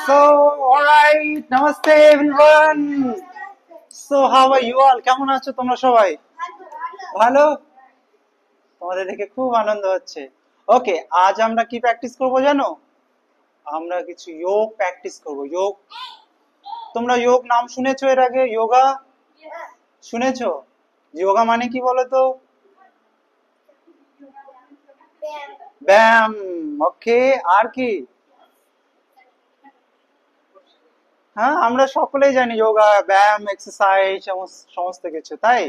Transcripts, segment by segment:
So, alright, namaste everyone. So, how are you all? কেমন আছো তোমরা সবাই? ভালো? তোমাদের দেখে খুব আনন্দ হচ্ছে। ওকে, আজ আমরা কি প্র্যাকটিস করব জানো? আমরা কিছু যোগ প্র্যাকটিস করব। যোগ, তোমরা যোগ নাম শুনেছো এর আগে? যোগা শুনেছো? যোগা মানে কি বলো তো? ব্যায়াম। ওকে, আর কি? হ্যাঁ, আমরা সকলেই জানি যোগা ব্যায়াম এক্সারসাইজ সমস্ত কিছু, তাই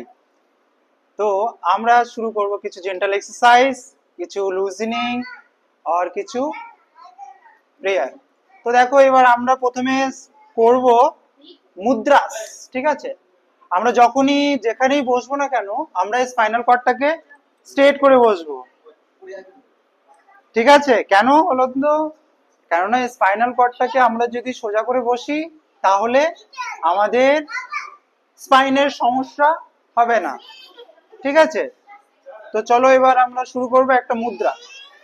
তো আমরা শুরু করব কিছু জেন্টাল এক্সারসাইজ, কিছু লুজনিং আর কিছু প্রেয়ার। তো দেখো, এবার আমরা প্রথমে করব মুদ্রাস। ঠিক আছে, আমরা যখনই যেখানেই বসবো না কেন, আমরা এই স্পাইনাল কর্ডটাকে স্ট্রেট করে বসবো। ঠিক আছে, কেন বলো তো? কেননা স্পাইনাল কর্ডটাকে আমরা যদি সোজা করে বসি, তাহলে আমাদের স্পাইনের সমস্যা হবে না। ঠিক আছে, তো চলো এবার আমরা শুরু করব একটা মুদ্রা।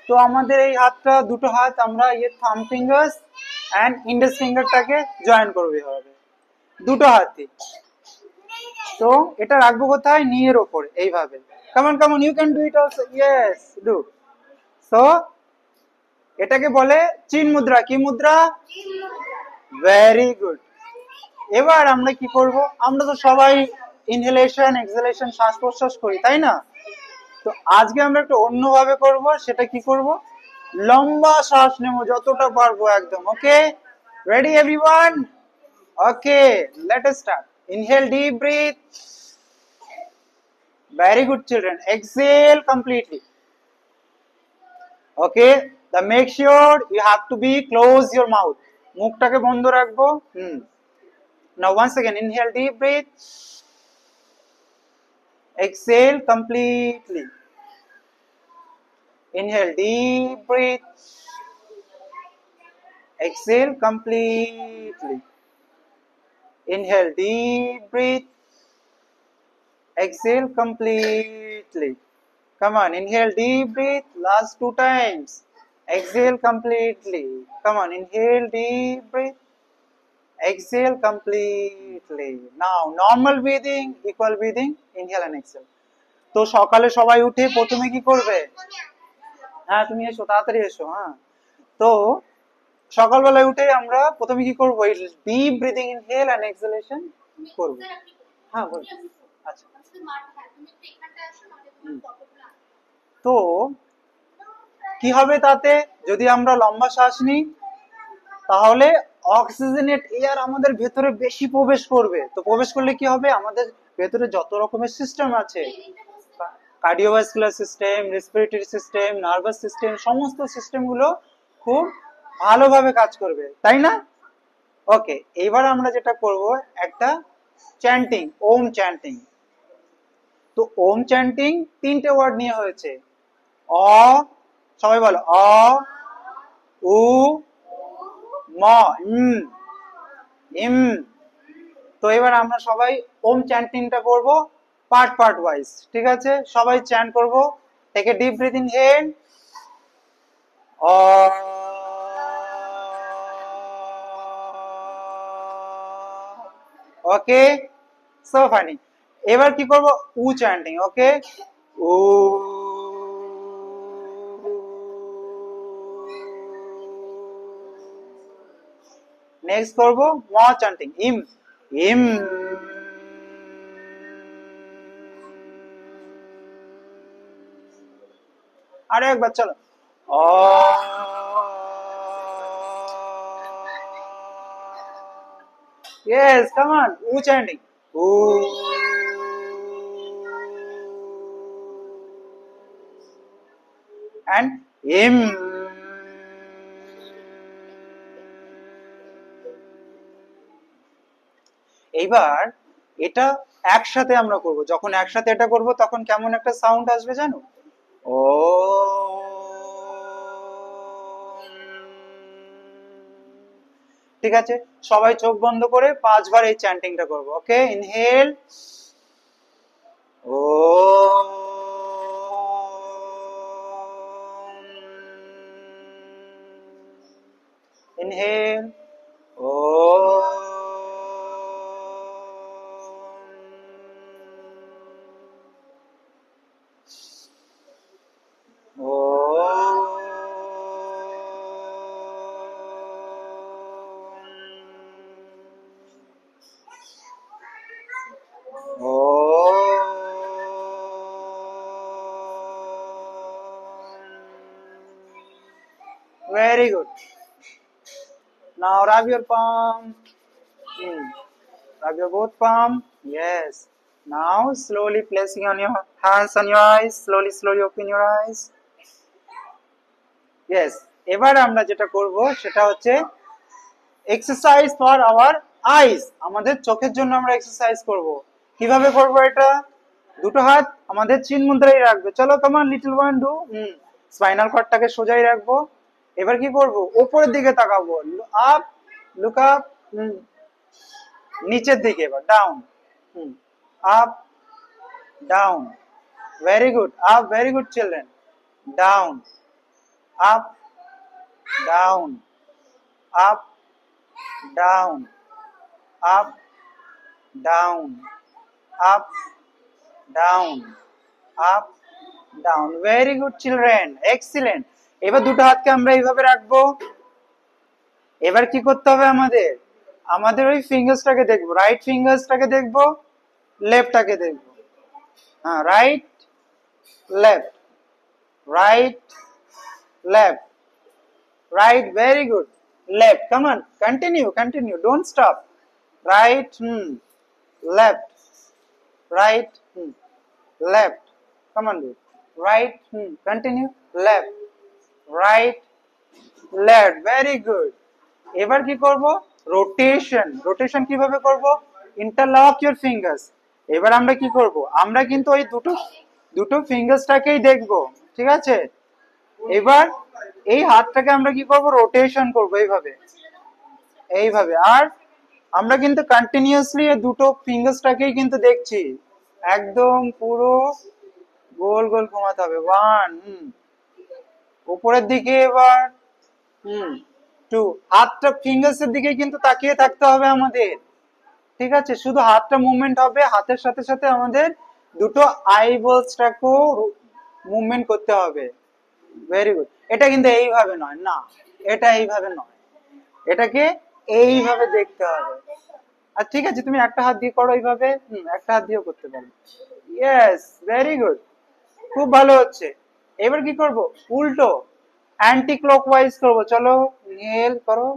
তো আমাদের এই হাতটা, দুটো হাত আমরা থাম ফিঙ্গার্স এন্ড ইন্ডেক্স ফিঙ্গারটাকে জয়েন করবে হবে, দুটো হাতই। তো এটা রাখবো কোথায়? নিয়ের ওপরে, এইভাবে। Come on come on, you can do it also, yes do. So এটাকে বলে চিন মুদ্রা। কি মুদ্রা? Very good. এবার আমরা কি করব? আমরা তো সবাই ইনহেলেশন এক্সহেলেশন শ্বাস প্রশ্বাস করি, তাই না? তো আজকে আমরা একটু অন্যভাবে করব। সেটা কি করব? লম্বা শ্বাস নেব যতটা পারবো একদম। Okay, ready everyone? Okay, let us start. Inhale, deep breath. Very good, children. Exhale completely. Okay, the make sure you have to be close your mouth. মুখটাকে বন্ধ রাখবো। Now once again, inhale, deep breath. Exhale completely. Inhale, deep breath. Exhale completely. Inhale, deep breath. Exhale completely. Come on, inhale, deep breath. Last 2 times. Exhale completely. Come on, inhale, deep breath. Exhale completely. Now, normal breathing, equal breathing, inhale and exhale. তো সকালে সবাই উঠে প্রথমে কি করবে? হ্যাঁ, তুমি এসো, তাড়াতাড়ি এসো। হ্যাঁ, তো সকালবেলায় উঠে আমরা প্রথমে কি করবো? ডিপ ব্রিদিং, ইনহেল এন্ড এক্সহেলেশন করবো। হ্যাঁ, বল। আচ্ছা, তো কি হবে তাতে? যদি আমরা লম্বা শ্বাস নিই, তাহলে অক্সিজেনেট এয়ার আমাদের ভেতরে বেশি প্রবেশ করবে। তো প্রবেশ করলে কি হবে? আমাদের ভেতরে যত রকমের সিস্টেম আছে, cardiovascular system, respiratory system, nervous system, সমস্ত সিস্টেমগুলো খুব ভালোভাবে কাজ করবে, তাই না? ওকে, এবার আমরা যেটা করব, একটা চ্যান্টিং, ওম চ্যান্টিং। তো ওম চ্যান্টিং 3টে ওয়ার্ড নিয়ে হয়েছে। অ, সবাই বলো, অ, উ, ম, ইম। তো এবার আমরা সবাই ওম চ্যান্টিংটা করব পার্ট পার্ট ওয়াইজ। ঠিক আছে, সবাই চ্যান্ট করব। Take a deep breath in head. Okay, so funny. এবার কি করব? উ চ্যান্টিং। ওকে, উ। নেক্সট করব ম চ্যান্টিং, ইম, ইম। আরে একবার চলো, অ। Yes, come on, u chanting. And im. এইবার এটা একসাথে আমরা করব। যখন একসাথে এটা করব, তখন কেমন একটা সাউন্ড আসবে জানো? ও। ঠিক আছে, সবাই চোখ বন্ধ করে 5 বার এই চ্যান্টিংটা করব। ওকে, inhale, O. inhale, Om. Very good. Now rub your palm. Rub your both palm. Yes. Now slowly placing on your hands on your eyes. Slowly open your eyes. Yes. এবার আমরা যেটা করব সেটা হচ্ছে এক্সারসাইজ ফর আওয়ার আইজ। আমাদের চোখের জন্য আমরা এক্সারসাইজ করব। কিভাবে করব এটা? দুটো হাত আমাদের চিন মুদ্রায় রাখবে। চলো কমান লিটল ওয়ান ডু। স্পাইনাল কর্ডটাকে সোজাই রাখবো। এবার কি করব? উপরের দিকে তাকাবো। Up, look up. নিচের দিকে এবার down. Up, down. Very good. Up, very good children. Down, up, down, up, down, up, down, up, down, up, down. Very good children, excellent. এবার দুটো হাতকে আমরা এইভাবে রাখবো। এবার কি করতে হবে আমাদের? আমাদের ওই ফিঙ্গার্সটাকে দেখবো। রাইট ফিঙ্গার্সটাকে দেখবো, লেফটটাকে দেখবো। হ্যাঁ, right left, right left, right. Very good. Left, come on, continue, don't stop. Right, left, right, left, come on, right, continue, left, right, left. Very good. এবার কি করব? রোটেশন কিভাবে করব? Interlock your fingers. এবার আমরা কি করব? আমরা কিন্তু ওই দুটো ফিঙ্গার্সটাকেই দেখব, ঠিক আছে? এবার এই হাতটাকে আমরা কি করব? রোটেশন করব এইভাবে। আর আমরা কিন্তু কন্টিনিউয়াসলি এই দুটো ফিঙ্গার্সটাকেই কিন্তু দেখছি। একদম পুরো গোল ঘোরাতে হবে। 1, উপরের দিকে। এবার 2, হাতটা ফিঙ্গার্সের দিকে কিন্তু তাকিয়ে থাকতে হবে আমাদের, ঠিক আছে? শুধু হাতটা মুভমেন্ট হবে, হাতের সাথে সাথে আমাদের দুটো আইবলসটাকেও মুভমেন্ট করতে হবে। Very good. এটা কিন্তু এইভাবে নয়, না, এটা এইভাবে নয়, এটাকে এইভাবে দেখতে হবে। আর ঠিক আছে, তুমি একটা হাত দিয়ে করো এইভাবে, একটা হাত দিয়েও করতে পারো। ইয়েস, ভেরি গুড, খুব ভালো হচ্ছে। এবার কি করব? উল্টো অ্যান্টি ক্লকওয়াইজ করব। চলো ইনহেল করো,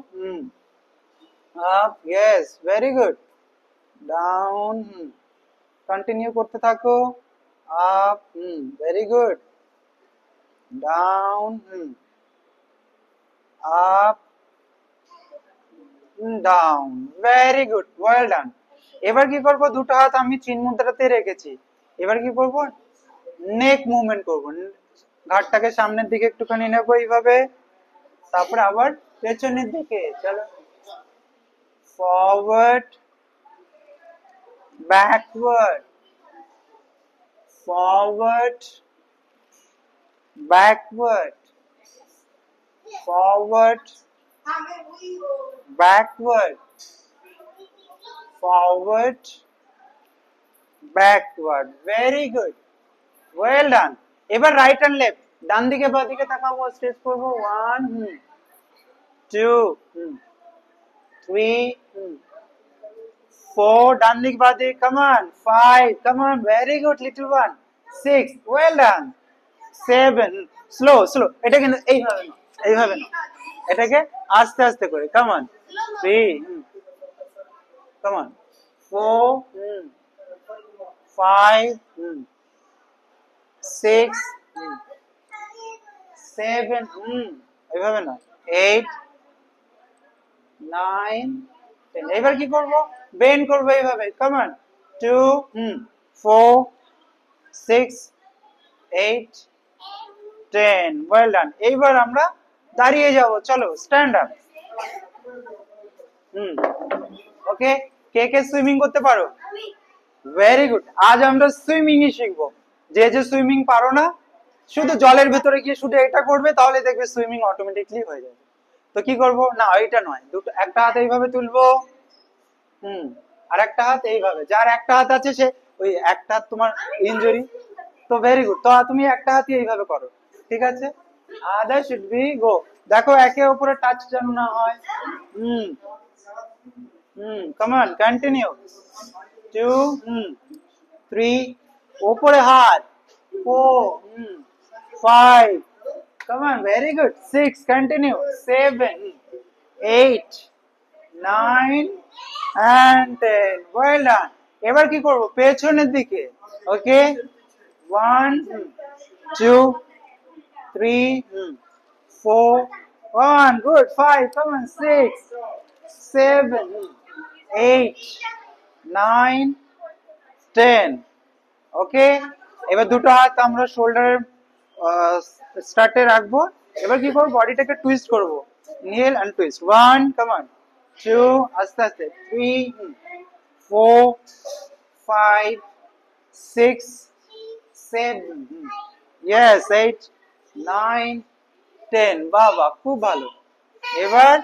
up, yes, very good. Down, continue করতে থাকো। Up, very good. Down, up, down. Very good, well done. এবার কি করব? দুটো হাত আমি চিন মুদ্রাতে রেখেছি। এবার কি করব? নেক মুভমেন্ট করব। ঘাটটাকে সামনের দিকে একটুখানি নেবো এইভাবে, তারপরে আবার পেছনের দিকে। চলো forward, backward, forward, backward, forward, backward, forward, backward. Very good, well done. এবার রাইট অ্যান্ড লেফট, ডান দিকে বাঁ দিকে তাকাবো, স্ট্রেচ করবো। 1, 2, 3, 4, ডান দিক বাঁ দিক, come on. 5, come on, very good little one. 6, well done. 7, slow. এটা কিন্তু এইভাবে না, এটাকে আস্তে আস্তে করে। Come on. 3, come on. 4, 5, 6, 7, এইভাবে না। 8, 9, 10। এবার কি করব? বেন্ড করবো এইভাবে। Come on. 2, 4, 6, 8, 10। Well done. এইবার আমরা দাঁড়িয়ে যাব। চলো স্ট্যান্ড আপ। ওকে, কে সুইমিং করতে পারো? Very good. আজ আমরা সুইমিংই শিখবো। যে সুইমিং পারো না, শুধু জলের ভেতরে গিয়ে শুধু এটা করবে, তাহলে দেখবে সুইমিং অটোমেটিকলি হয়ে যাবে। তো কি করব, না এইটা নয়, দুটো একটা হাত এইভাবে তুলবো, আর একটা হাত এইভাবে, যার একটা হাত আছে সে ওই একটা হাত তোমার ইনজুরি, তো ভেরি গুড, তো তুমি একটা হাতই এইভাবে করো, ঠিক আছে, আদার শুড বি গো, দেখো একে উপরে টাচ যেন না হয়, হুম কাম অন কন্টিনিউ, 2 3 উপরে হাত, 4 5, come on, very good, 6, continue, 7 8 9 and 10, well done, এবার কি করব, পেছনের দিকে, ওকে, 1 2 3 4 1 good, 5, come on, 6 7 8 9 10, ওকে, এবার দুটো হাত আমরা শোল্ডারের স্টার্টে রাখবো, এবার কি করব, বডিটাকে টুইস্ট করব, inhale and twist, 1 come on, 2 আস্তে আস্তে, 3 4 5 6 7 yes 8 9 10, বাবা খুব ভালো, এবার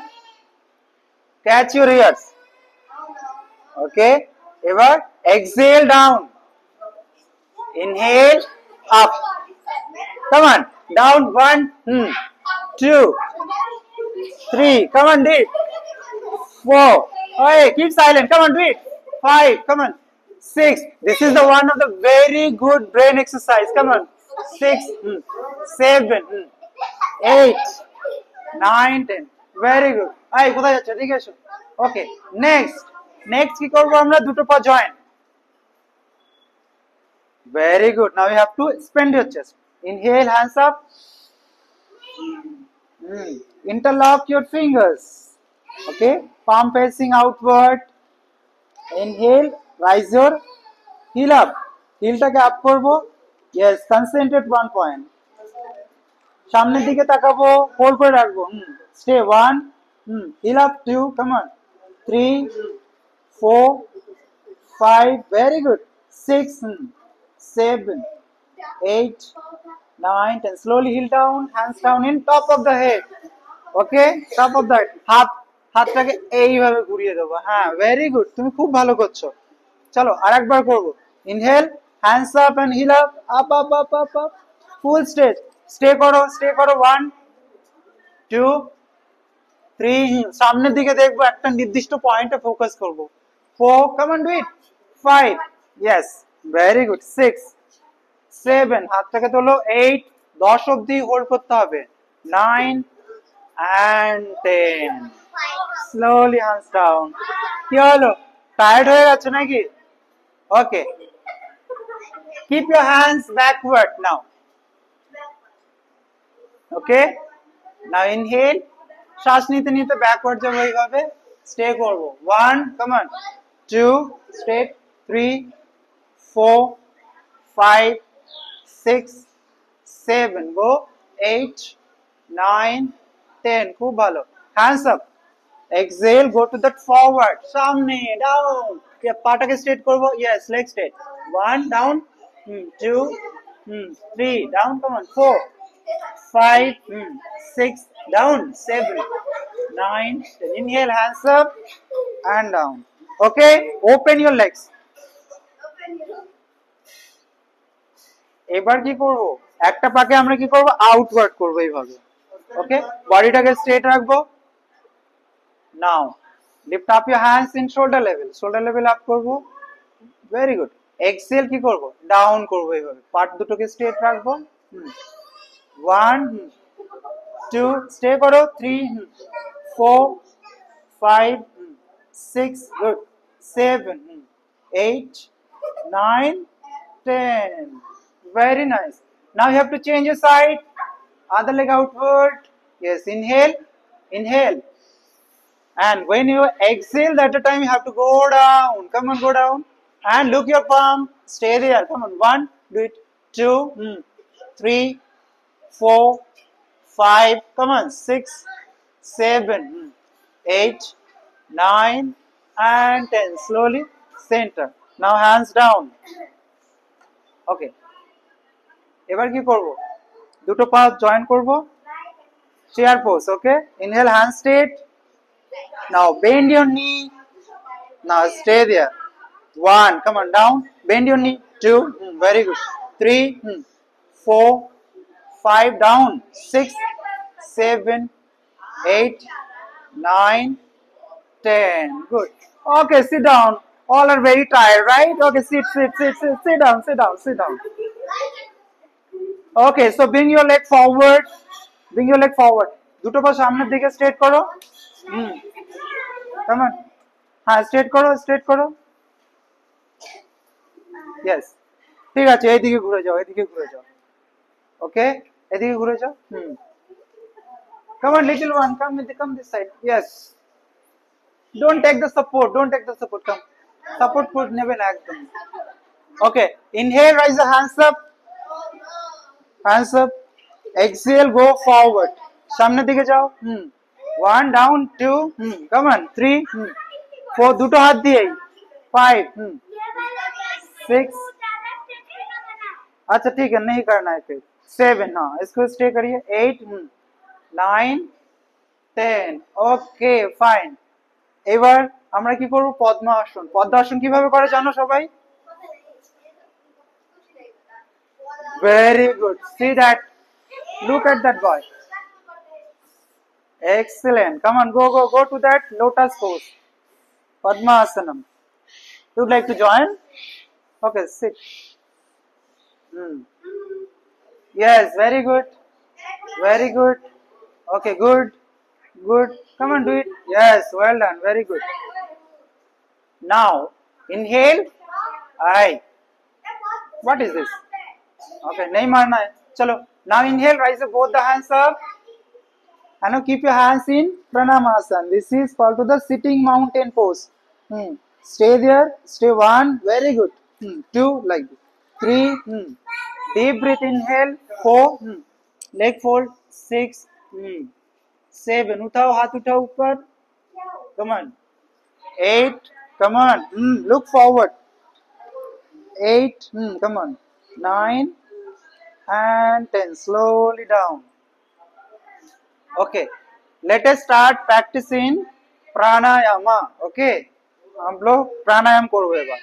ক্যাচ ইউর ইয়ার্স, ওকে, এবার exhale down, inhale up, come on, down, 1 2 3, come on, do it, 4, hey, keep silent, come on, do it, 5, come on, 6, this is the one of the very good brain exercise, come on, 6 7 8 9 10, very good, hey কোথায় যাচ্ছে, ঠিক আছে, ওকে, next কি করব আমরা, দুটো পা join, very good, now you have to expand your chest, inhale, hands up, interlock your fingers, okay, palm facing outward, inhale, rise your heel up, heelটাকে আপ করব, yes, concentrate one point, সামনের দিকে তাকাবো, হোল্ড করে রাখবো, stay 1 heel up, 2, come on, 3 4 5, very good, 6 7 8 9 10, slowly heel down, hands down in top of the head, okay, top of the head, হাতটাকে এইভাবে ঘুরিয়ে দেবো, হ্যাঁ ভেরি গুড, তুমি খুব ভালো করছো, চলো আরেকবার করব, inhale, hands up and heel up, up up up up up, full stay করো 1 2 3, সামনের দিকে দেখবো, একটা নির্দিষ্ট পয়েন্টে ফোকাস করব, 4, come on, do it, 5, yes, very good, 6 7, হাতটাকে তোলো, 8, 10 অবধি হোল্ড করতে হবে, 9 and 10, slowly hands down, কি হলো, টায়ার্ড হয়ে গেছে নাকি, ওকে, keep your hands backward now, okay, now inhale, শ্বাস নিতে নিতে ব্যাকওয়ার্ড যাবো, এইভাবে স্টে করব, 1, কাম অন, 2 স্ট্রেট, 3 4 5 6 7, go, 8 9 10, খুব ভালো, hands up, exhale, go to that forward, সামনে, down, পাটাকে স্ট্রেট করব, yes, leg straight, 1 down, 2 3 down, come on, 4 5 6 down, 7 9 10, inhale, hands up and down, okay, open your legs, এবার কি করব, একটা পাকে আমরা কি করব, আউটওয়ার্ড করব এইভাবে, ওকে, বডিটাকে স্ট্রেট রাখবো, now lift up your hands in shoulder level up করব, ভেরি গুড, এক্সেল কি করব, ডাউন করব, এইভাবে পার্ট দুটোকে স্ট্রেট রাখবো, 1 2 স্টে করো, 3 4 5 6, good, 7 8 9 10, very nice, now you have to change your side, other leg outward, yes, inhale, and when you exhale, that time you have to go down, come on, go down, and look your palm, stay there, come on, 1, do it, 2 3 4 5, come on, 6 7 8 9 and 10, slowly center, now hands down, okay, এবার কি করব, দুটো পা join করব, chair pose. Okay, inhale, hand straight. Now bend your knee. Now stay there. 1, come on, down, bend your knee. 2, very good. 3, 4, 5, down. 6, 7, 8, 9, 10. Good. Okay, sit down. All are very tired, right? Okay, sit down, sit down. Okay, so bring your leg forward. Bring your leg forward. দুটো পা সামনের দিকে straight করো। Come on. হ্যাঁ, straight করো। Yes. ঠিক আছে, এইদিকে ঘুরে যাও, ওকে, এদিকে ঘুরে যাও। Come on, little one, come this side. Yes. Don't take the support. Come. Support foot নেবে না একদম। Okay, inhale, raise the hands up. Exhale, go forward. সামনের দিকে যাও। 1, down, 2, come on, 3, 4, দুটো হাত দিয়ে। 5, 6, अच्छा ठीक है, नहीं करना है फिर। 7, हाँ, इसको स्टे करिए। 8, 9, 10, ओके फाइन। এবার আমরা কি করব? পদ্মাসন। পদ্মাসন কিভাবে করে জানো সবাই? Very good. See that? Look at that boy. Excellent. Come on, go to that lotus pose. Padmasanam. You'd like to join? Okay, sit. Yes, very good. Okay, good. Come on, do it. Yes, well done. Very good. Now, inhale. What is this? Okay, nahi marna hai. Chalo. Now inhale, raise both the hands up. And now keep your hands in Pranamasana. This is called to the sitting mountain pose. Stay there. Stay 1. Very good. 2, like this. 3. Deep breath, inhale. 4. Leg fold. 6. 7. उठाओ, हाथ उठाओ ऊपर. Come on. 8. Come on. Look forward. 8. Come on. 9 and 10. Slowly down. Okay. Let us start practicing pranayama. Okay. हम लोग प्राणायाम করব এবার।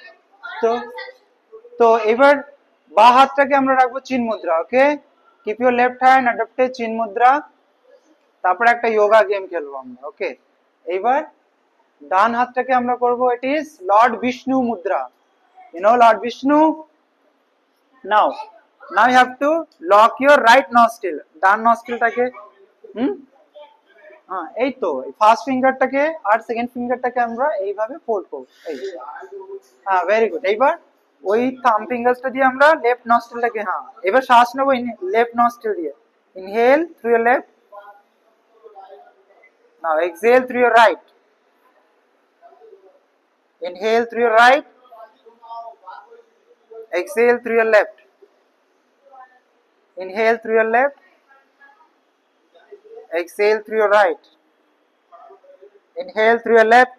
তো এবার বাঁ হাতটাকে আমরা রাখবো chin mudra. Okay, keep your left hand adapted chin mudra. তারপরে একটা যোগা গেম খেলবো আমরা। ওকে, এবার ডান হাতটাকে আমরা করব, it is Lord Vishnu mudra. You know Lord Vishnu. Now you have to lock your right nostril. ডান নস্ট্রিলটাকে হ্যাঁ, এই তো ফার্স্ট ফিঙ্গারটাকে আর সেকেন্ড ফিঙ্গারটাকে আমরা এইভাবে ফোল্ড করব। এই, হ্যাঁ, ভেরি গুড। এইবার ওই থাম্ব ফিঙ্গারসটা দিয়ে আমরা লেফট নস্ট্রিলটাকে, হ্যাঁ, এবার শ্বাস নেব লেফট নস্ট্রিল দিয়ে। Inhale through your left. Now exhale through your right. Inhale through your right. Exhale through your left. Inhale through your left. Exhale through your right. Inhale through your left.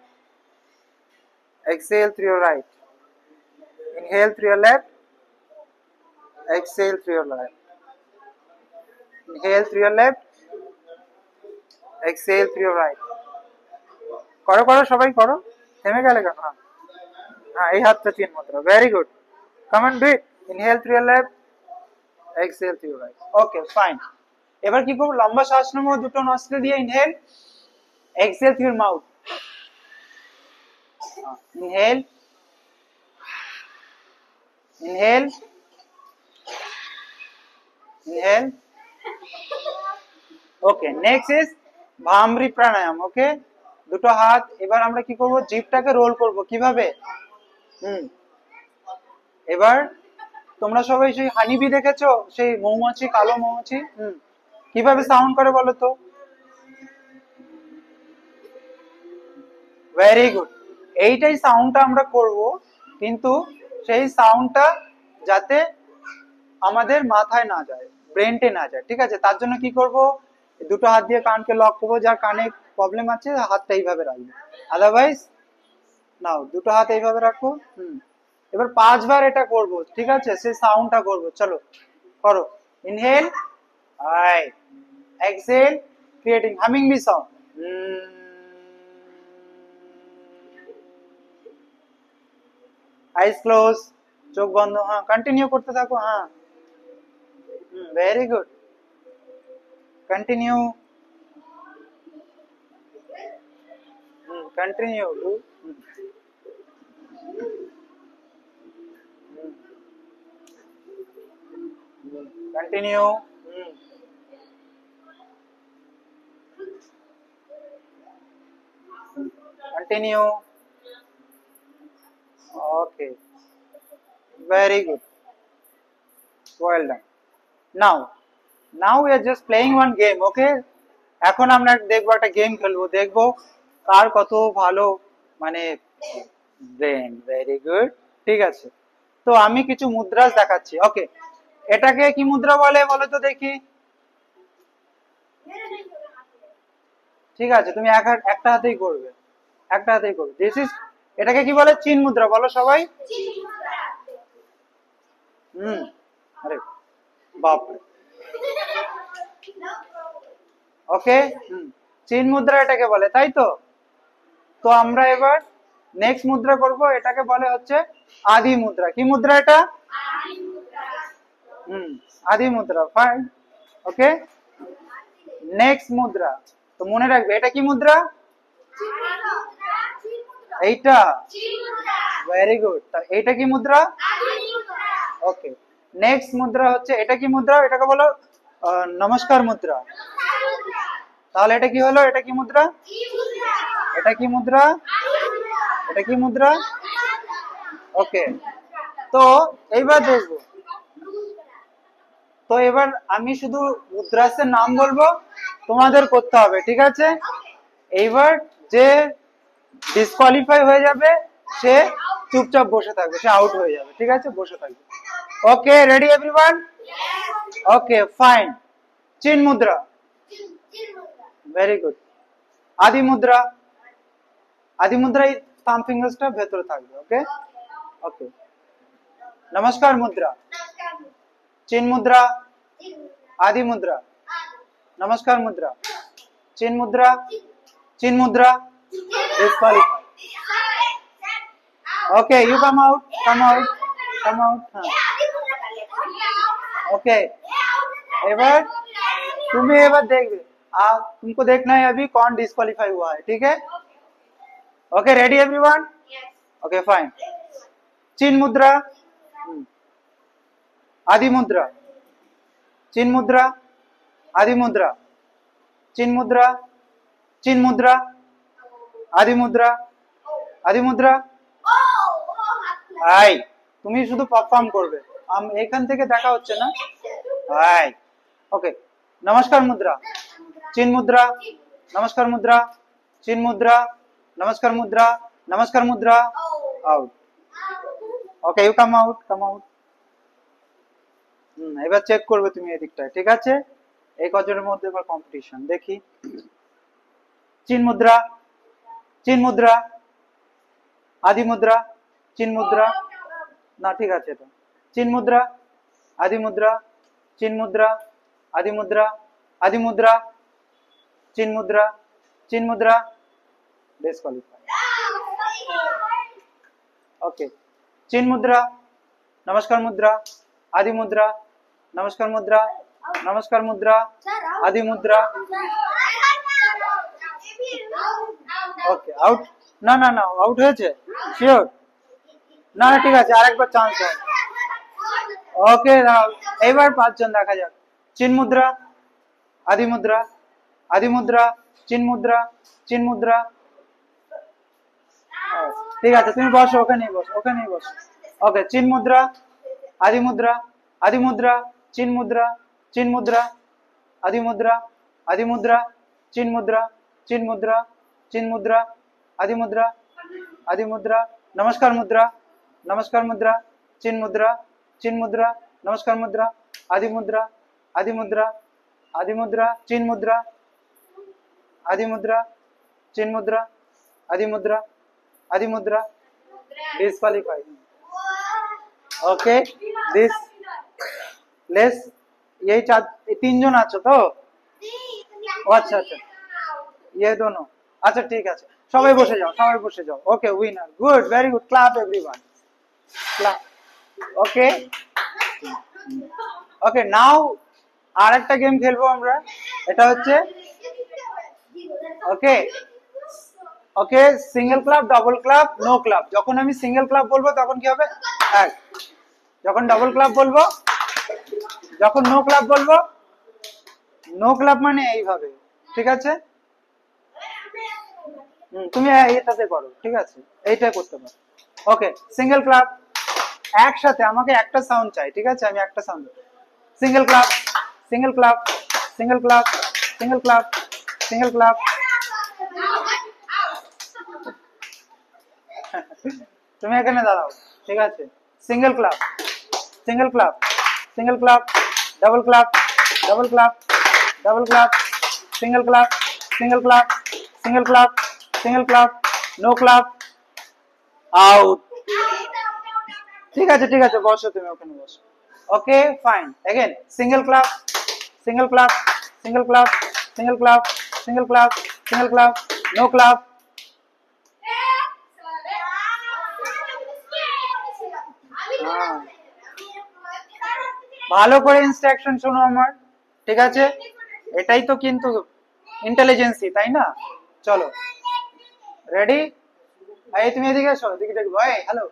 Exhale through your right. Inhale through your left. Exhale through your right. Inhale through your left. Exhale through your right. করো সবাই করো। থেমে গেলে কেন? হ্যাঁ, এই হাতটা chin mudra. Very good. Come on, do it. Inhale through your left, exhale through your right. Okay, fine. এবার কি করব? লম্বা শ্বাস নেব দুটো নস্ট্রিল দিয়ে। Inhale, exhale through your mouth. Inhale, inhale, inhale. Okay, next is Bhramari pranayama. Okay, দুটো হাত। এবার আমরা কি করব? জিভটাকে রোল করব। কিভাবে? এবার তোমরা সবাই সেই হানিবি দেখেছো, সেই মৌমাছি, কালো মৌমাছি? কিভাবে সাউন্ড করে বলো তো? Very good. এইটাই সাউন্ডটা আমরা করব, কিন্তু সেই সাউন্ডটা যাতে আমাদের মাথায় না যায়, ব্রেনটে না যায়। ঠিক আছে, তার জন্য কি করব? দুটো হাত দিয়ে কানকে লক করবো। যার কানে প্রবলেম আছে হাতটা এইভাবে রাখবো, আদারওয়াইজ নাও দুটো হাত এইভাবে রাখো। এবার 5 বার এটা করব। ঠিক আছে, সেই সাউন্ডটা করব। চলো করো। Inhale, I, exhale, creating humming bee sound. Eyes closed, চোখ বন্ধ, হ্যাঁ কন্টিনিউ করতে থাকো, হ্যাঁ very good, continue, continue do, continue, continue, okay, very good, well done. Now we are just playing one game, okay? এখন আমরা দেখবো একটা গেম খেলবো, দেখবো কার কত ভালো মানে ব্রেন। ভেরি গুড, ঠিক আছে। তো আমি কিছু মুদ্রা দেখাচ্ছি, ওকে? এটাকে কি মুদ্রা বলে বলো তো দেখি? ঠিক আছে, তুমি একটা হাতেই করবে, একটা হাতেই করবে। দিস ইজ, এটাকে কি বলে? চিন মুদ্রা, বলো সবাই। আরে বাপরে, ওকে, চিন মুদ্রা এটাকে বলে, তাই তো? তো আমরা এবার নেক্সট মুদ্রা করব, এটাকে বলে হচ্ছে আদি মুদ্রা। কি মুদ্রা এটা? আদি মুদ্রা, ফাইন, ওকে। নেক্সট মুদ্রা, তো মনে রাখবে এটা কি মুদ্রা? এইটা, ভেরি গুড। এইটা কি মুদ্রা? ওকে, নেক্সট মুদ্রা হচ্ছে, এটা কি মুদ্রা? এটাকে বলো নমস্কার মুদ্রা। তাহলে এটা কি হলো? এটা কি মুদ্রা? এটা কি মুদ্রা? এটা কি মুদ্রা? ওকে, তো এইবার দেখবো, তো এবার আমি শুধু মুদ্রাসের নাম বলবো, তোমাদের করতে হবে, ঠিক আছে? এইবার যে ডিসকোয়ালিফাই হয়ে যাবে সে চুপচাপ বসে থাকবে, সে আউট হয়ে যাবে, ঠিক আছে? বসে থাকবে, okay? Ready everyone? Okay, fine. Chin mudra, very good. আদি মুদ্রা, আদি মুদ্রা এই থাম ফিঙ্গার্সটা ভেতরে থাকবে, ওকে? ওকে, নমস্কার মুদ্রা, চিন মুদ্রা, আদি মুদ্রা, নমস্কার মুদ্রা, চিন মুদ্রা, চিন মুদ্রা, disqualify. Okay, you come out, come out, come out. हाँ, ओके, एवर तुम्हें एवर देखबे, तुमको देखना है अभी कौन डिस्क्वालीफाई हुआ है, ठीक है? Okay, ready everyone? Okay, fine. Chin mudra, adi मुद्रा, चिन मुद्रा, आदि मुद्रा, चिन मुद्रा, चिन मुद्रा, आदि मुद्रा, आदि मुद्रा। हाय, তুমি শুধু পারফর্ম করবে, এখান থেকে দেখা হচ্ছে না। হাই, ওকে, নমস্কার মুদ্রা, চিন মুদ্রা, নমস্কার মুদ্রা, চিন মুদ্রা, নমস্কার মুদ্রা, নমস্কার মুদ্রা, out. Okay, you come out, come out. এবার চেক করবে তুমি এদিকটায়, ঠিক আছে? এই কজনের মধ্যে এবার কম্পিটিশন দেখি। চিন মুদ্রা, চিন মুদ্রা, আদি মুদ্রা, চিন মুদ্রা, না ঠিক আছে, তো চিন মুদ্রা, আদি মুদ্রা, চিন মুদ্রা, আদি মুদ্রা, আদি মুদ্রা, চিন মুদ্রা, চিন মুদ্রা, ডিসকোয়ালিফাই। ओके, चिन मुद्रा, नमस्कार मुद्रा, आदि मुद्रा, नमस्कार मुद्रा, नमस्कार मुद्रा, आदि मुद्रा। ओके, आउट, ना ना ना आउट হয়েছে শিওর? না না ঠিক আছে, আরেকবার চান্স দাও। ওকে, এবার পাঁচজন দেখা যাক। চিন মুদ্রা, আদি মুদ্রা, আদি মুদ্রা, চিন মুদ্রা, চিন মুদ্রা। ঠিক আছে, তুমি বসো, ওখানেই বসো, ওখানেই বসো। ওকে, চিন মুদ্রা, আদি মুদ্রা, আদি মুদ্রা, চিন মুদ্রা, চিন মুদ্রা, আদি মুদ্রা, আদি মুদ্রা, চিন মুদ্রা, চিন মুদ্রা, চিন মুদ্রা, আদি মুদ্রা, আদি মুদ্রা, নমস্কার মুদ্রা, नमस्कार मुद्रा, चिन मुद्रा, चिन मुद्रा, नमस्कार मुद्रा, आदि मुद्रा, आदि मुद्रा, आदि मुद्रा, चिन मुद्रा, आदि मुद्रा, चिन मुद्रा, आदि मुद्रा, आदि मुद्रा, डिस्क्वालिफाइड। ओके, दिस लेस, यही तीन जन आछो तो? ও আচ্ছা আচ্ছা, ये दोनों, আচ্ছা ঠিক আছে, সবাই বসে যাও, সবাই বসে যাও। Okay, winner, good, very good, clap everyone, clap. Okay okay, now আর একটা গেম খেলবো আমরা, এটা হচ্ছে okay okay single club, double clap, no clap. যখন আমি সিঙ্গেল ক্লাব বলবো তখন কি হবে? এক। যখন ডাবল ক্লাব বলবো, যখন নো ক্লাব বলবো, নো ক্লাব মানে এইভাবে, ঠিক আছে? তুমি এটাতে করো, ঠিক আছে, এইটাই করতে পারো। ওকে, সিঙ্গেল ক্লাব, একসাথে আমাকে একটা সাউন্ড চাই, ঠিক আছে? আমি একটা sound, single club, single club, single club, single club, single club. তুমি এখানে দাঁড়াও, ঠিক আছে? Single club, single club, single club, double club, double club, double club, single club, single club, single club, single club, no club, out. ঠিক আছে ঠিক আছে, বসো তুমি ওখানে বসো। Okay fine, again single club, single club, single club, single club, single club, single club, no club. ভালো করে ইনস্ট্রাকশন শোনো আমার, ঠিক আছে? এটাই তো কিন্তু ইন্টেলিজেন্সি, তাই না? চলো, রেডি? এই তুমি এদিকে এসো, এদিকে দেখবো। এই hello,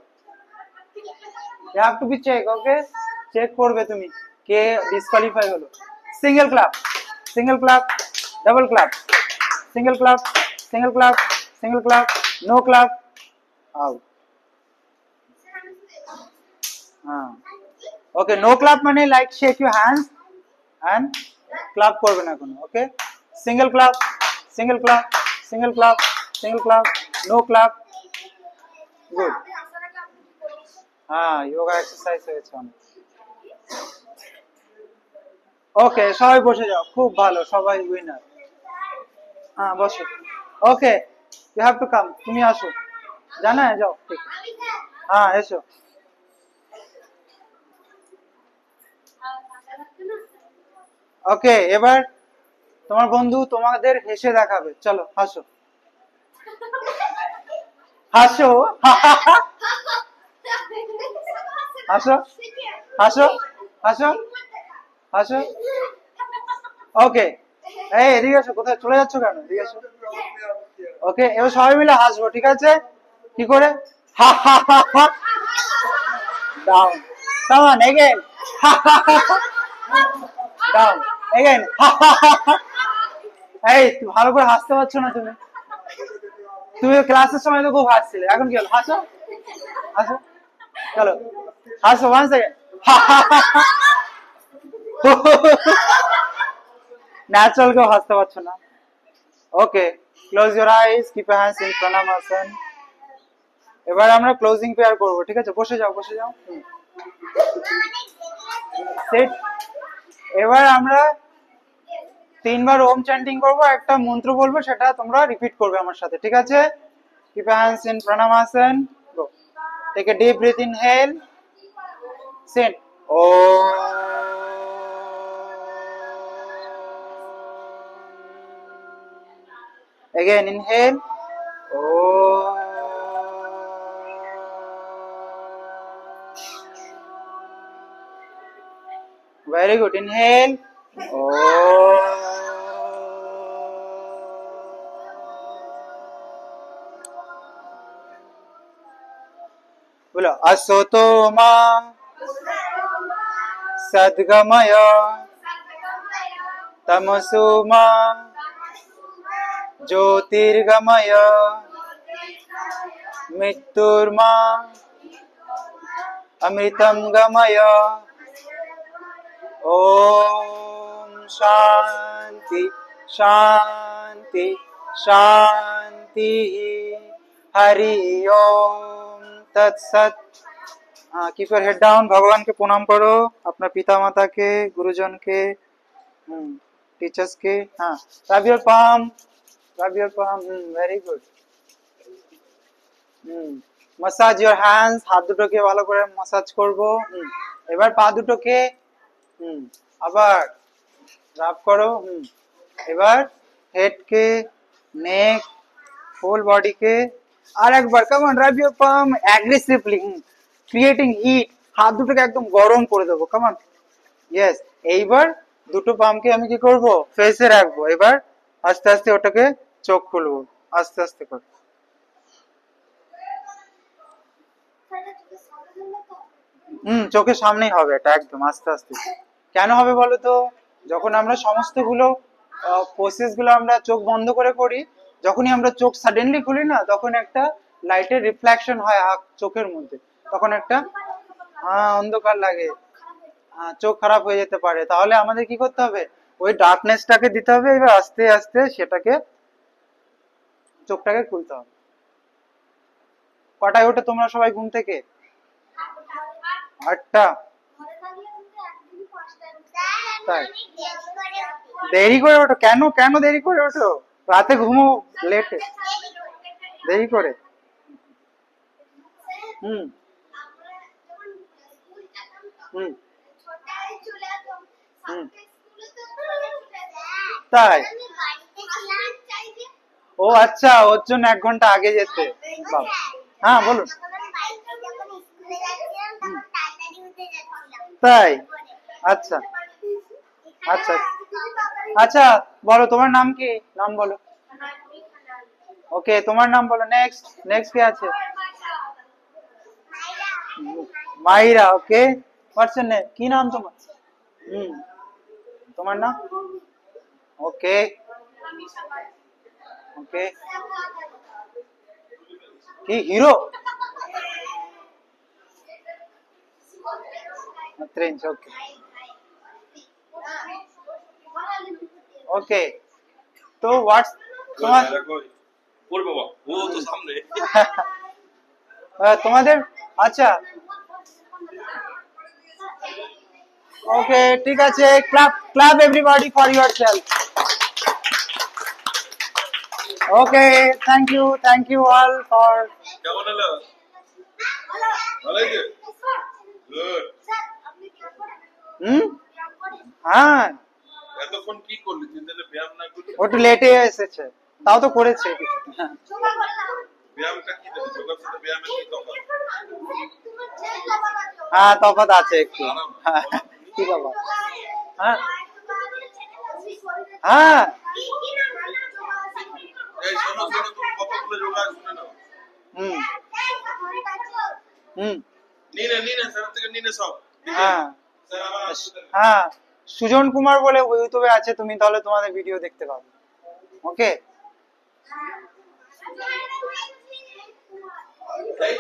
you have to be check, okay? Check করবে তুমি কে ডিসকোয়ালিফাই হলো। Single club, single club, double club, single club, single club, single club, no club, out. হ্যাঁ, ওকে, নো ক্লাব মানে like shake your hands and clap করবে না কোনো। Okay, single club, single club, single club, single club, no clap, good. হ্যাঁ, yoga exercise হয়েছে অনেক। ওকে, সবাই বসে যাও, খুব ভালো, সবাই উইনার। হ্যাঁ বসো। ওকে, ইউ হ্যাভ টু কাম, তুমি আসো, জানা है যাও, ঠিক, হ্যাঁ এসো। ওকে, এবার তোমার বন্ধু তোমাদের হেসে দেখাবে, চলো হাসো, হাসো, হাসো, হাসো, হাসো, হাসো। ওকে, এই এদিকে এসো, কোথায় চলে যাচ্ছ কেন? এদিকে এসো। ওকে, এবার সবাই মিলে হাসবো, ঠিক আছে? কি করে? হা হা হা হা, ডাউন, কাম অন এগেইন, হা হা হা হা, ডাউন, এগেইন, হা হা হা হা। এই তুমি ভালো করে হাসতে পারছো না তুমি? তুমি ক্লাসের সময় তো খুব হাসছিলে, এখন কি হলো? হাসো, হাসো, চলো হাসো, ওয়ান সেকেন্ড, হা হা হা হা। ন্যাচারাল কেউ হাসতে পারছো না। Okay, close your eyes, keep your hands in pranamasana. এবার আমরা ক্লোজিং পেয়ার করব, ঠিক আছে? বসে যাও, বসে যাও, সেট। এবার আমরা তিনবার ওম চ্যান্টিং করবো, একটা মন্ত্র বলবো, সেটা তোমরা রিপিট করবে আমার সাথে, ঠিক আছে? Keep your hands in pranamasana, go. Take a deep breath, inhale, সেট ও। Again, inhale. Oh. Very good. Inhale. Oh. बोलो, असतो मा सद्गमय तमसो मा ज्योतिर्गमय मृत्युर्मा अमृतम गमय। ओम शांति शांति शांति, हरि ओम तत्सत। हाँ, कीप योर हेड डाउन, भगवान के प्रणाम करो, अपना पिता माता के, गुरुजन के, टीचर्स के। हाँ, rub your palm, rub your palm, very good. massage your hands, হাত দুটোকে ভালো করে মাসাজ করব। এবার পা দুটোকে আবার রাব করো। এবার हेड के, नेक, होल बॉडी के। আর একবার come on rub your palm aggressively, creating heat. হাত দুটোকে একদম গরম করে দেবো, কাম অন। ইয়েস, এইবার দুটো পামকে আমি কি করব, ফেসে রাখবো। এবার আস্তে আস্তে ওটাকে চোখ খুলবো, আস্তে আস্তে করে। চোখের সামনেই হবে এটা, একদম আস্তে আস্তে। কেন হবে বলো তো, যখন আমরা সমস্তগুলো প্রসেস গুলো আমরা চোখ বন্ধ করে করি, যখনই আমরা চোখ সাডেনলি খুলি না, তখন একটা লাইটের রিফ্লেকশন হয় চোখের মধ্যে, তখন একটা অন্ধকার লাগে, চোখ খারাপ হয়ে যেতে পারে। তাহলে আমাদের কি করতে হবে, ওই ডার্কনেসটাকে দিতে হবে, এবার আস্তে আস্তে সেটাকে, চোখটাকে খুলতে হবে। কটায় ওঠে তোমরা সবাই ঘুম থেকে? 8টা। তাই দেরি করে ওঠো কেন? কেন দেরি করে ওঠো? রাতে ঘুমো লেটে, দেরি করে? হুম হুম হুম তাই? ও আচ্ছা, ওর জন্য 1 ঘন্টা আগে যেতে। বাবা, হ্যাঁ বলুন। তাই? আচ্ছা আচ্ছা আচ্ছা, বলো তোমার নাম কি? নাম বলো। ওকে, তোমার নাম বলো। নেক্সট, নেক্সট কে আছে? মাইরা। ওকে, হোয়াটস ইওর নেম? কি নাম তোমার? হুম, তোমার নাম? ওকে ওকে। কি হিরো? ट्रेन से। ओके ओके, तो व्हाट्स তোমার ওর বাবা, ও তো সামনে। তোমাদের আচ্ছা, ওকে ঠিক আছে, clap clap everybody for yourself. Okay, thank you all for. কেমন হলো? ভালো হয়েছে? গুড। হ্যাঁ, এতক্ষণ কি করলি তুই? তাহলে ব্যায়াম না করলি? ও একটু লেটে এসেছে, তাও তো করেছে। ব্যায়ামটা কি দেবে? যোগার সাথে ব্যায়ামের কি তফাৎ? হ্যাঁ, তফাৎ আছে একটু। হ্যাঁ, কি বাবা? হ্যাঁ হ্যাঁ এই শোনো শোনো, তুমি কতগুলো যোগা শুনে নাও। হুম হুম নিনে স্যার থেকে নিনে সব। হ্যাঁ স্যার আবার আসতে। হ্যাঁ, সুজন কুমার বলে ইউটিউবে আছে, তুমি তাহলে তোমাদের ভিডিও দেখতে পাবে। ওকে। এই